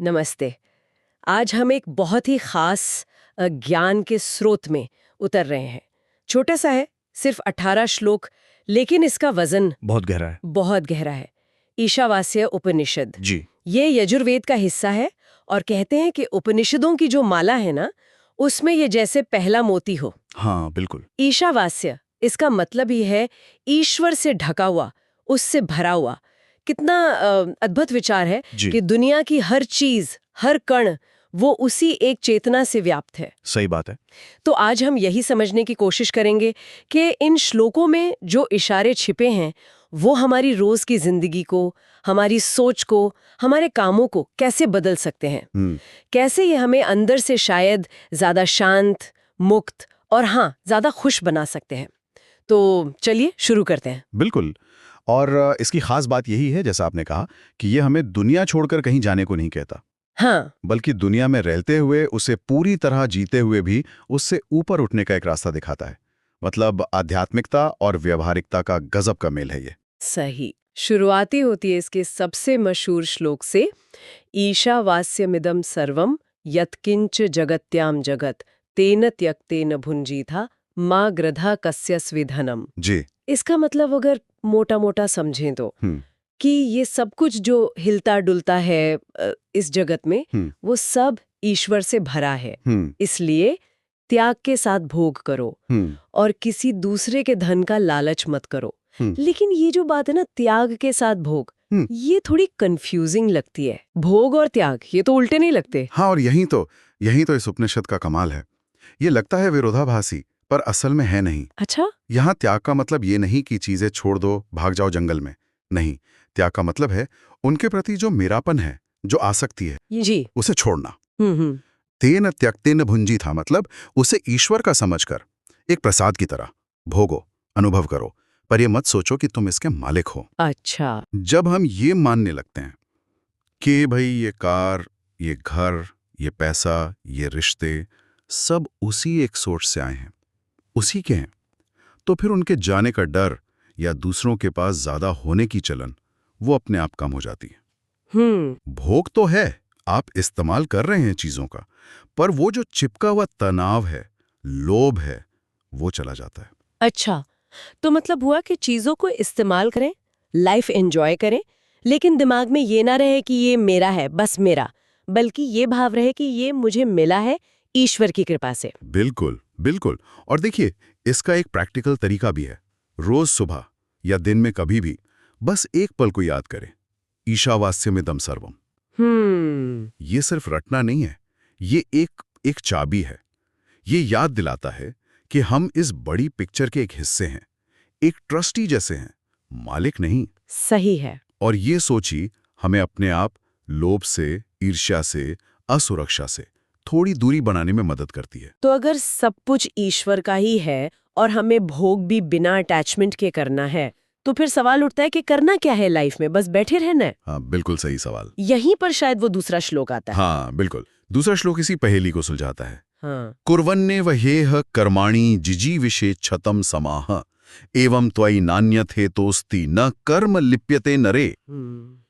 नमस्ते। आज हम एक बहुत ही खास ज्ञान के स्रोत में उतर रहे हैं। छोटा सा है, सिर्फ 18 श्लोक, लेकिन इसका वजन बहुत गहरा है। बहुत गहरा है। ईशावास्य उपनिषद, जी। ये यजुर्वेद का हिस्सा है और कहते हैं कि उपनिषदों की जो माला है ना, उसमें ये जैसे पहला मोती हो। हाँ, बिल्कुल। ईशावास्य, इसका मतलब ही है ईश्वर से ढका हुआ, उससे भरा हुआ। कितना अद्भुत विचार है जी। कि दुनिया की हर चीज, हर कण, वो उसी एक चेतना से व्याप्त है। सही बात है। तो आज हम यही समझने की कोशिश करेंगे कि इन श्लोकों में जो इशारे छिपे हैं, वो हमारी रोज की जिंदगी को, हमारी सोच को, हमारे कामों को कैसे बदल सकते हैं। कैसे ये हमें अंदर से शायद ज्यादा शांत, मुक्त और हाँ, ज्यादा खुश बना सकते हैं। तो चलिए शुरू करते हैं। बिल्कुल। और इसकी खास बात यही है, जैसा आपने कहा, कि ये हमें दुनिया छोड़कर कहीं जाने को नहीं कहता, हाँ, बल्कि दुनिया में रहते हुए, उसे पूरी तरह जीते हुए भी उससे ऊपर उठने का एक रास्ता दिखाता है। मतलब आध्यात्मिकता और व्यावहारिकता का गजब का मेल है ये। सही। शुरुआती होती है इसके सबसे मशहूर श्लोक से, ईशावास्यमिदं सर्वं यत्किंच जगत्याम जगत तेन त्यक्तेन भुंजीथा मा ग्रधा कस्य स्विधनम। जी। इसका मतलब अगर मोटा मोटा समझें तो हम्म। कि ये सब कुछ जो हिलता डुलता है इस जगत में, वो सब ईश्वर से भरा है। हम्म। इसलिए त्याग के साथ भोग करो हम्म। और किसी दूसरे के धन का लालच मत करो। हम्म। लेकिन ये जो बात है ना, त्याग के साथ भोग, ये थोड़ी कंफ्यूजिंग लगती है। भोग और त्याग ये तो उल्टे नहीं लगते? हाँ, और यही तो इस उपनिषद का कमाल है। ये लगता है विरोधाभासी, पर असल में है नहीं। अच्छा। यहाँ त्याग का मतलब ये नहीं कि चीजें छोड़ दो, भाग जाओ जंगल में। नहीं, त्याग का मतलब है उनके प्रति जो मेरापन है, जो आसक्ति है, जी। उसे छोड़ना। हम्म। तेन त्यक्तेन भुंजी था मतलब उसे ईश्वर का समझकर एक प्रसाद की तरह भोगो, अनुभव करो, पर ये मत सोचो कि तुम इसके मालिक हो। अच्छा। जब हम ये मानने लगते हैं कि भाई ये कार, ये घर, ये पैसा, ये रिश्ते सब उसी एक सोच से आए हैं, उसी के हैं, तो फिर उनके जाने का डर या दूसरों के पास ज्यादा होने की चलन वो अपने आप कम हो जाती है। भोग तो है, आप इस्तेमाल कर रहे हैं चीजों का, पर वो जो चिपका हुआ तनाव है, लोभ है, वो चला जाता है। अच्छा, तो मतलब हुआ कि चीजों को इस्तेमाल करें, लाइफ एंजॉय करें, लेकिन दिमाग में ये ना रहे कि ये मेरा है, बस मेरा, बल्कि ये भाव रहे कि ये मुझे मिला है ईश्वर की कृपा से। बिल्कुल, बिल्कुल। और देखिए, इसका एक प्रैक्टिकल तरीका भी है। रोज सुबह या दिन में कभी भी बस एक पल को याद करें, ईशावास्यमिदं सर्वम। ये सिर्फ रटना नहीं है, ये एक चाबी है। ये याद दिलाता है कि हम इस बड़ी पिक्चर के एक हिस्से हैं, एक ट्रस्टी जैसे हैं, मालिक नहीं। सही है। और ये सोची हमें अपने आप लोभ से, ईर्ष्या से, असुरक्षा से थोड़ी दूरी बनाने में मदद करती है। तो अगर सब कुछ ईश्वर का ही है और हमें भोग भी बिना अटैचमेंट के करना है, तो फिर सवाल उठता है कि करना क्या है लाइफ में, बस बैठे रहना है? हाँ, बिल्कुल सही सवाल। यहीं पर शायद वो दूसरा श्लोक आता है। हाँ, बिल्कुल। दूसरा श्लोक इसी पहेली को सुलझाता है। हाँ। कुर्वन्ने वह्येह कर्माणि जिजीविषे क्षतं समाह एवं त्वयि नान्यथेतोस्ति न कर्म लिप्यते नरे।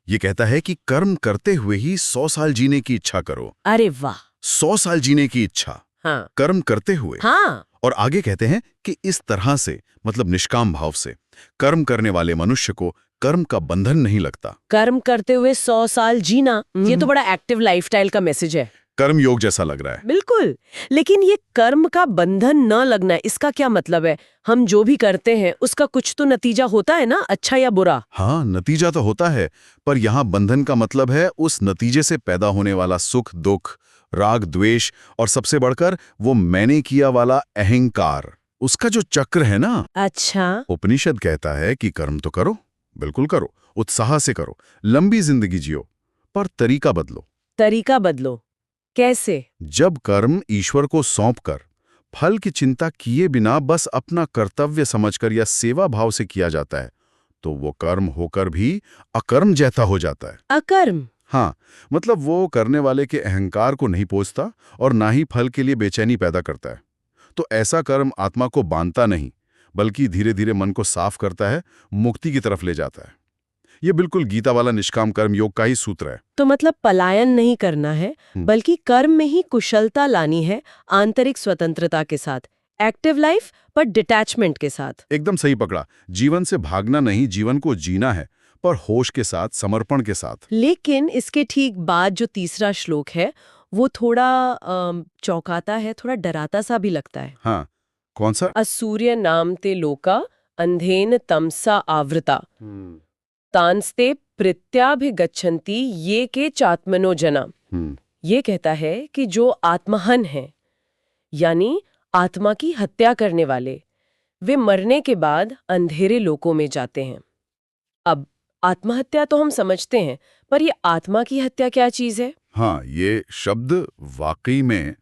ये कहता है कि कर्म करते हुए ही 100 साल जीने की इच्छा करो। अरे वाह। 100 साल जीने की इच्छा। हाँ। कर्म करते हुए। हाँ। और आगे कहते हैं कि इस तरह से, मतलब निष्काम भाव से, कर्म करने वाले मनुष्य को कर्म का बंधन नहीं लगता। कर्म करते हुए 100 साल जीना, ये तो बड़ा एक्टिव लाइफस्टाइल का मैसेज है। कर्म योग जैसा लग रहा है। बिल्कुल। लेकिन ये कर्म का बंधन न लगना, इसका क्या मतलब है? हम जो भी करते हैं उसका कुछ तो नतीजा होता है ना, अच्छा या बुरा? हाँ, नतीजा तो होता है, पर यहाँ बंधन का मतलब है उस नतीजे से पैदा होने वाला सुख, दुख, राग, द्वेष और सबसे बढ़कर वो मैंने किया वाला अहंकार, उसका जो चक्र है ना। अच्छा। उपनिषद कहता है कि कर्म तो करो, बिल्कुल करो, उत्साह से करो, लंबी जिंदगी जियो, पर तरीका बदलो। तरीका बदलो? कैसे? जब कर्म ईश्वर को सौंपकर, फल की चिंता किए बिना बस अपना कर्तव्य समझकर या सेवा भाव से किया जाता है, तो वो कर्म होकर भी अकर्म जैसा हो जाता है। अकर्म? हाँ, मतलब वो करने वाले के अहंकार को नहीं पोसता और ना ही फल के लिए बेचैनी पैदा करता है। तो ऐसा कर्म आत्मा को बांधता नहीं, बल्कि धीरे धीरे मन को साफ करता है, मुक्ति की तरफ ले जाता है। ये बिल्कुल गीता वाला निष्काम कर्म योग का ही सूत्र है। तो मतलब पलायन नहीं करना है, बल्कि कर्म में ही कुशलता लानी है, आंतरिक स्वतंत्रता के साथ, एक्टिव लाइफ पर डिटैचमेंट के साथ। एकदम सही पकड़ा। जीवन से भागना नहीं, जीवन को जीना है, पर होश के साथ, समर्पण के साथ। लेकिन इसके ठीक बाद जो तीसरा श्लोक है वो थोड़ा चौंकाता है, थोड़ा डराता सा भी लगता है। हाँ, कौन सा? असूर्य नाम ते लोका अंधेन तमसा आवृता तांस्ते प्रत्याभिगच्छन्ति ये के चात्मनो जना। ये कहता है कि जो आत्महन है, यानी आत्मा की हत्या करने वाले, वे मरने के बाद अंधेरे लोकों में जाते हैं। अब आत्महत्या तो हम समझते हैं, पर ये आत्मा की हत्या क्या चीज है? हाँ, ये शब्द वाकई में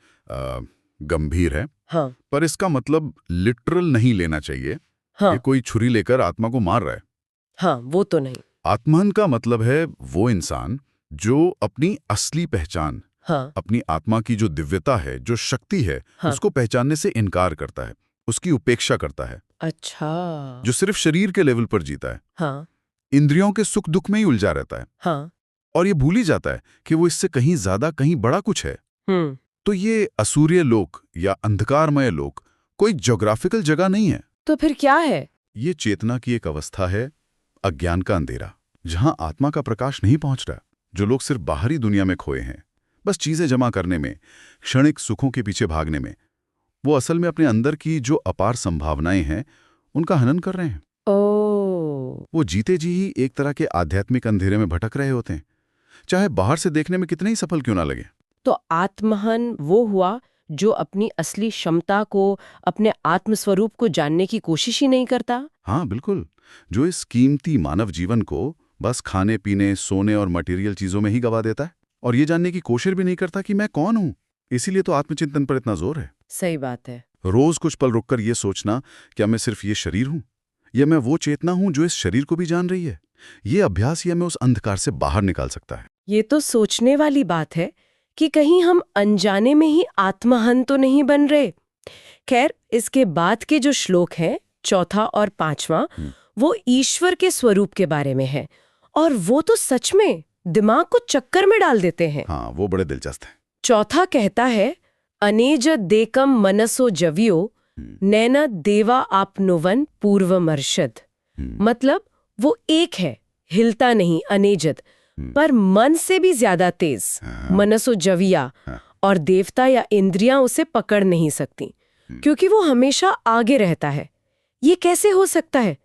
गंभीर है। हाँ, पर इसका मतलब लिटरल नहीं लेना चाहिए। हाँ, ये कोई छुरी लेकर आत्मा को मार रहा है। हाँ, वो तो नहीं। आत्महन का मतलब है वो इंसान जो अपनी असली पहचान, हाँ, अपनी आत्मा की जो दिव्यता है, जो शक्ति है, हाँ, उसको पहचानने से इनकार करता है, उसकी उपेक्षा करता है। अच्छा, जो सिर्फ शरीर के लेवल पर जीता है, हाँ, इंद्रियों के सुख दुख में ही उलझा रहता है, हाँ, और ये भूल ही जाता है कि वो इससे कहीं ज्यादा, कहीं बड़ा कुछ है। तो ये असूर्य लोक या अंधकारमय लोक कोई ज्योग्राफिकल जगह नहीं है। तो फिर क्या है? ये चेतना की एक अवस्था है, अज्ञान का अंधेरा, जहां आत्मा का प्रकाश नहीं पहुंच रहा। जो लोग सिर्फ बाहरी दुनिया में खोए हैं, बस चीजें जमा करने में, क्षणिक सुखों के पीछे भागने में, वो असल में अपने अंदर की जो अपार संभावनाएं हैं उनका हनन कर रहे हैं। ओह, वो जीते जी ही एक तरह के आध्यात्मिक अंधेरे में भटक रहे होते हैं, चाहे बाहर से देखने में कितने ही सफल क्यों ना लगे। तो आत्महन वो हुआ जो अपनी असली क्षमता को, अपने आत्मस्वरूप को जानने की कोशिश ही नहीं करता। हाँ बिल्कुल, जो इस कीमती मानव जीवन को बस खाने पीने, सोने और मटेरियल चीजों में ही गवा देता है, और ये जानने की कोशिश भी नहीं करता कि मैं कौन हूं। इसीलिए तो आत्मचिंतन पर इतना जोर है। सही बात है। रोज कुछ पल रुककर ये सोचना, क्या मैं सिर्फ ये शरीर हूं, या मैं वो चेतना हूं जो इस शरीर को भी जान रही है। ये अभ्यास ही हमें उस अंधकार से बाहर निकाल सकता है। ये तो सोचने वाली बात है कि कहीं हम अनजाने में ही आत्महन तो नहीं बन रहे। खैर, इसके बाद के जो श्लोक हैं, चौथा और पांचवा, वो ईश्वर के स्वरूप के बारे में है, और वो तो सच में दिमाग को चक्कर में डाल देते हैं। हाँ, वो बड़े दिलचस्प है। चौथा कहता है, अनेज देकम मनसो जवियो नैना देवा आपनुवन पूर्वमर्शद। मतलब वो एक है, हिलता नहीं, अनेजद, पर मन से भी ज्यादा तेज, मनसो जविया, और देवता या इंद्रियां उसे पकड़ नहीं सकती, क्योंकि वो हमेशा आगे रहता है। ये कैसे हो सकता है?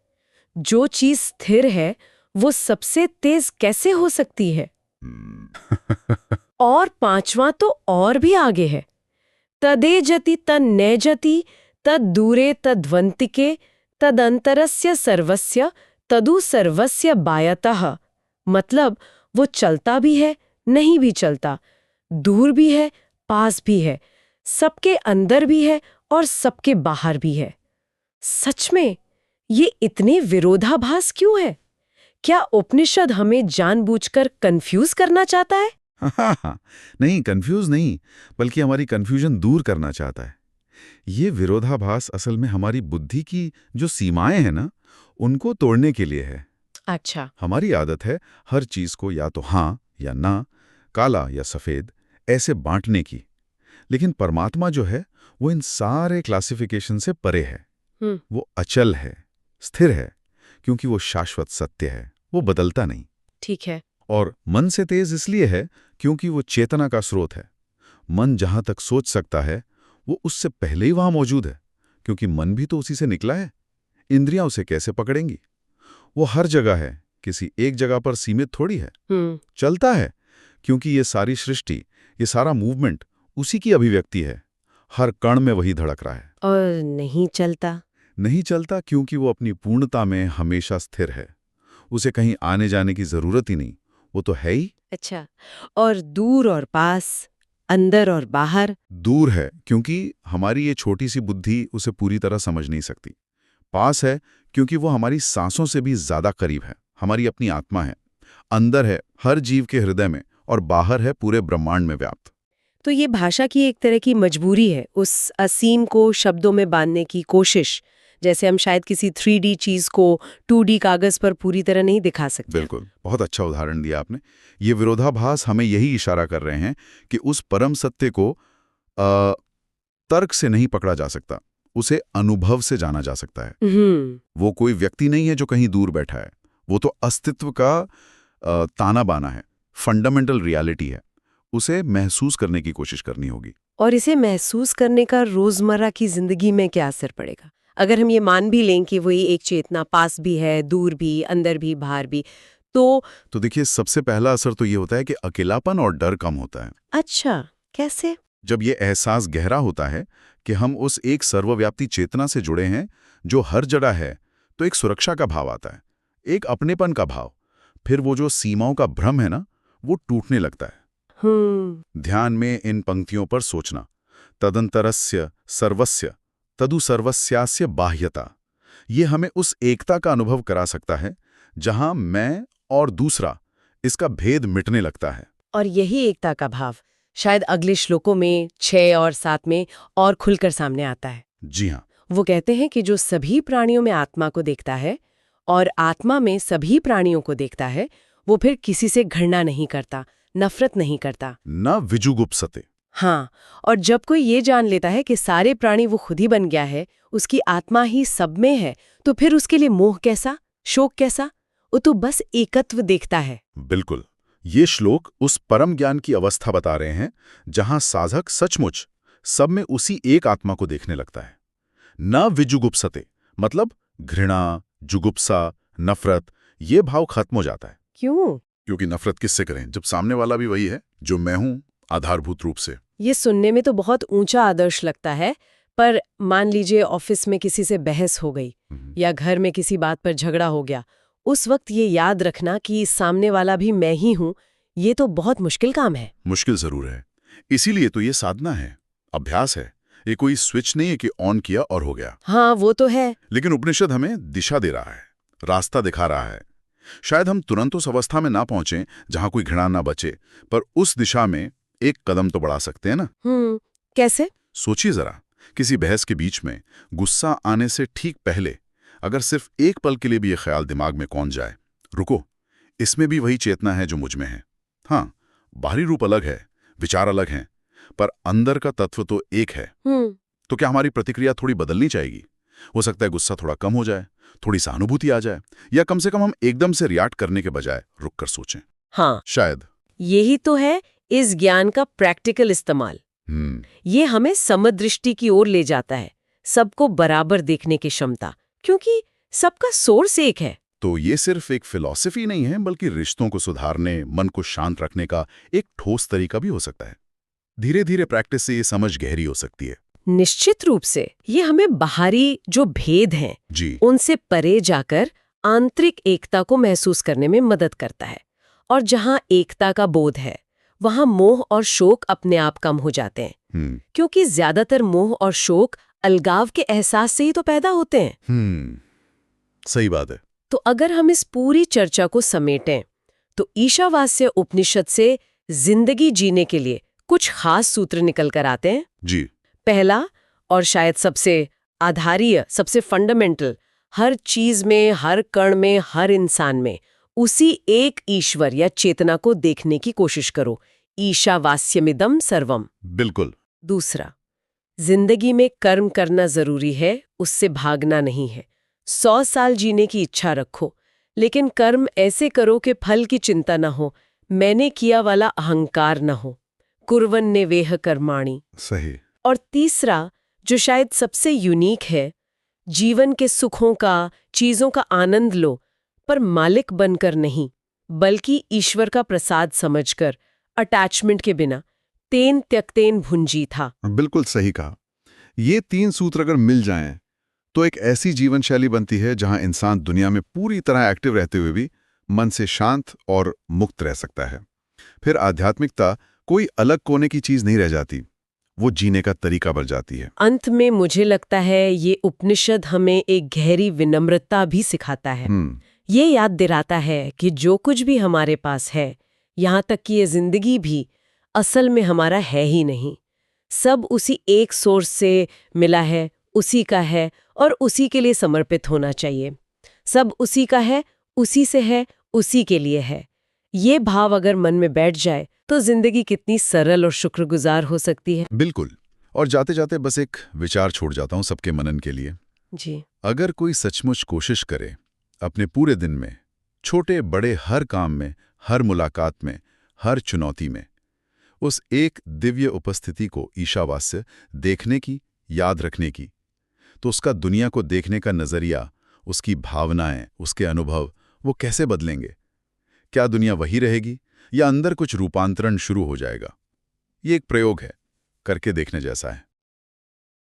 जो चीज स्थिर है वो सबसे तेज कैसे हो सकती है? और पांचवा तो और भी आगे है, तदेजति तन्नेजति तद दूरे तद्वंतिके तदंतरस्य सर्वस्य तदु सर्वस्य बायतः। मतलब वो चलता भी है, नहीं भी चलता, दूर भी है, पास भी है, सबके अंदर भी है और सबके बाहर भी है। सच में ये इतने विरोधाभास क्यों है? क्या उपनिषद हमें जानबूझकर कंफ्यूज करना चाहता है? हाँ, नहीं, कंफ्यूज नहीं, बल्कि हमारी कंफ्यूजन दूर करना चाहता है। ये विरोधाभास असल में हमारी बुद्धि की जो सीमाएं हैं ना, उनको तोड़ने के लिए है। अच्छा। हमारी आदत है हर चीज को या तो हाँ या ना, काला या सफेद, ऐसे बांटने की। लेकिन परमात्मा जो है वो इन सारे क्लासिफिकेशन से परे है। वो अचल है, स्थिर है, क्योंकि वो शाश्वत सत्य है, वो बदलता नहीं। ठीक है। और मन से तेज इसलिए है क्योंकि वो चेतना का स्रोत है। मन जहां तक सोच सकता है वो उससे पहले ही वहां मौजूद है, क्योंकि मन भी तो उसी से निकला है। इंद्रियां उसे कैसे पकड़ेंगी? वो हर जगह है, किसी एक जगह पर सीमित थोड़ी है। चलता है क्योंकि ये सारी सृष्टि, ये सारा मूवमेंट उसी की अभिव्यक्ति है। हर कण में वही धड़क रहा है। और नहीं चलता? नहीं चलता क्योंकि वो अपनी पूर्णता में हमेशा स्थिर है। उसे कहीं आने जाने की जरूरत ही नहीं, वो तो है ही। अच्छा, और दूर और पास, अंदर और बाहर? दूर है क्योंकि हमारी ये छोटी सी बुद्धि उसे पूरी तरह समझ नहीं सकती। पास है क्योंकि वो हमारी सांसों से भी ज्यादा करीब है, हमारी अपनी आत्मा है। अंदर है हर जीव के हृदय में, और बाहर है पूरे ब्रह्मांड में व्याप्त। तो ये भाषा की एक तरह की मजबूरी है, उस असीम को शब्दों में बांधने की कोशिश, जैसे हम शायद किसी 3D चीज को 2D कागज पर पूरी तरह नहीं दिखा सकते। बिल्कुल, बहुत अच्छा उदाहरण दिया आपने। ये विरोधाभास हमें यही इशारा कर रहे हैं कि उस परम सत्य को तर्क से नहीं पकड़ा जा सकता, उसे अनुभव से जाना जा सकता है। वो कोई व्यक्ति नहीं है जो कहीं दूर बैठा है, वो तो अस्तित्व का ताना बाना है, फंडामेंटल रियलिटी है। उसे महसूस करने की कोशिश करनी होगी। और इसे महसूस करने का रोजमर्रा की जिंदगी में क्या असर पड़ेगा? अगर हम ये मान भी लें कि वही एक चेतना पास भी है, दूर भी, अंदर भी, बाहर भी, तो देखिए, सबसे पहला असर तो ये होता है कि अकेलापन और डर कम होता है। अच्छा, कैसे? जब ये एहसास गहरा होता है कि हम उस एक सर्वव्यापी चेतना से जुड़े हैं जो हर जगह है, तो एक सुरक्षा का भाव आता है, एक अपनेपन का भाव। फिर वो जो सीमाओं का भ्रम है ना, वो टूटने लगता है। ध्यान में इन पंक्तियों पर सोचना, तदंतरस्य सर्वस्य तदु सर्वस्यास्य बाह्यता, ये हमें उस एकता का अनुभव करा सकता है जहां मैं और दूसरा, इसका भेद मिटने लगता है। और यही एकता का भाव शायद अगले श्लोकों में 6 और 7 में और खुलकर सामने आता है। जी हाँ। वो कहते हैं कि जो सभी प्राणियों में आत्मा को देखता है और आत्मा में सभी प्राणियों को देखता है, वो फिर किसी से घृणा नहीं करता, नफरत नहीं करता, न विजुगुप्सते। हाँ, और जब कोई ये जान लेता है कि सारे प्राणी वो खुद ही बन गया है, उसकी आत्मा ही सब में है, तो फिर उसके लिए मोह कैसा, शोक कैसा? वो तो बस एकत्व देखता है। बिल्कुल, ये श्लोक उस परम ज्ञान की अवस्था बता रहे हैं जहां साधक सचमुच सब में उसी एक आत्मा को देखने लगता है। न विजुगुप्सते, मतलब घृणा, जुगुप्सा, नफरत, ये भाव खत्म हो जाता है। क्यों? क्योंकि नफरत किससे करें जब सामने वाला भी वही है जो मैं हूं, आधारभूत रूप से। ये सुनने में तो बहुत ऊंचा आदर्श लगता है, पर मान लीजिए ऑफिस में किसी से बहस हो गई या घर में किसी बात पर झगड़ा हो गया, उस वक्त ये याद रखना कि सामने वाला भी मैं ही हूं, ये तो बहुत मुश्किल काम है। मुश्किल जरूर है, इसीलिए तो ये साधना है, अभ्यास है। ये कोई स्विच नहीं है कि ऑन किया और हो गया। हाँ, वो तो है। लेकिन उपनिषद हमें दिशा दे रहा है, रास्ता दिखा रहा है। शायद हम तुरंत उस अवस्था में ना पहुंचे जहां कोई घृणा ना बचे, पर उस दिशा में एक कदम तो बढ़ा सकते हैं ना। कैसे? सोचिए जरा, किसी बहस के बीच में गुस्सा आने से ठीक पहले अगर सिर्फ एक पल के लिए भी ये ख्याल दिमाग में कौन जाए, रुको, इसमें भी वही चेतना है जो मुझ में है। हाँ, बाहरी रूप अलग है, विचार अलग हैं, पर अंदर का तत्व तो एक है। तो क्या हमारी प्रतिक्रिया थोड़ी बदलनी चाहिए? हो सकता है गुस्सा थोड़ा कम हो जाए, थोड़ी सहानुभूति आ जाए, या कम से कम हम एकदम से रिएक्ट करने के बजाय रुक कर सोचें। हाँ, शायद यही तो है इस ज्ञान का प्रैक्टिकल इस्तेमाल। ये हमें समदृष्टि की ओर ले जाता है, सबको बराबर देखने की क्षमता, क्योंकि सबका सोर्स एक है। तो ये सिर्फ एक फिलॉसफी नहीं है, बल्कि रिश्तों को सुधारने, मन को शांत रखने का एक ठोस तरीका भी हो सकता है। धीरे धीरे प्रैक्टिस से ये समझ गहरी हो सकती है। निश्चित रूप से ये हमें बाहरी जो भेद हैं जी, उनसे परे जाकर आंतरिक एकता को महसूस करने में मदद करता है। और जहां एकता का बोध है, वहां मोह और शोक अपने आप कम हो जाते हैं, क्योंकि ज्यादातर मोह और शोक अलगाव के एहसास से ही तो पैदा होते हैं। सही बात है। तो अगर हम इस पूरी चर्चा को समेटें, तो ईशावास्य उपनिषद से जिंदगी जीने के लिए कुछ खास सूत्र निकल कर आते हैं। जी। पहला और शायद सबसे आधारीय, सबसे फंडामेंटल, हर चीज में, हर कण में, हर इंसान में उसी एक ईश्वर या चेतना को देखने की कोशिश करो। ईशावास्यमिदं सर्वम। बिल्कुल। दूसरा, जिंदगी में कर्म करना जरूरी है, उससे भागना नहीं है। 100 साल जीने की इच्छा रखो, लेकिन कर्म ऐसे करो कि फल की चिंता न हो, मैंने किया वाला अहंकार न हो। कुर्वन्नेवेह कर्माणि। सही। और तीसरा, जो शायद सबसे यूनिक है, जीवन के सुखों का, चीजों का आनंद लो, पर मालिक बनकर नहीं, बल्कि ईश्वर का प्रसाद समझकर, अटैचमेंट के बिना। तेन त्यक्तेन भुंजी था। बिल्कुल सही कहा। ये 3 सूत्र अगर मिल जाएं, तो एक ऐसी जीवन शैली बनती है जहां इंसान दुनिया में पूरी तरह एक्टिव रहते हुए भी मन से शांत और मुक्त रह सकता है। फिर आध्यात्मिकता कोई अलग कोने की चीज नहीं रह जाती, वो जीने का तरीका बन जाती है। अंत में मुझे लगता है ये उपनिषद हमें एक गहरी विनम्रता भी सिखाता है। ये याद दिलाता है कि जो कुछ भी हमारे पास है, यहाँ तक कि ये जिंदगी भी, असल में हमारा है ही नहीं। सब उसी एक सोर्स से मिला है, उसी का है और उसी के लिए समर्पित होना चाहिए। सब उसी का है, उसी से है, उसी के लिए है। ये भाव अगर मन में बैठ जाए तो जिंदगी कितनी सरल और शुक्रगुजार हो सकती है। बिल्कुल। और जाते जाते बस एक विचार छोड़ जाता हूं सबके मनन के लिए। जी। अगर कोई सचमुच कोशिश करे अपने पूरे दिन में, छोटे बड़े हर काम में, हर मुलाकात में, हर चुनौती में, उस एक दिव्य उपस्थिति को ईशावास्य देखने की, याद रखने की, तो उसका दुनिया को देखने का नजरिया, उसकी भावनाएं, उसके अनुभव, वो कैसे बदलेंगे? क्या दुनिया वही रहेगी या अंदर कुछ रूपांतरण शुरू हो जाएगा? ये एक प्रयोग है, करके देखने जैसा है।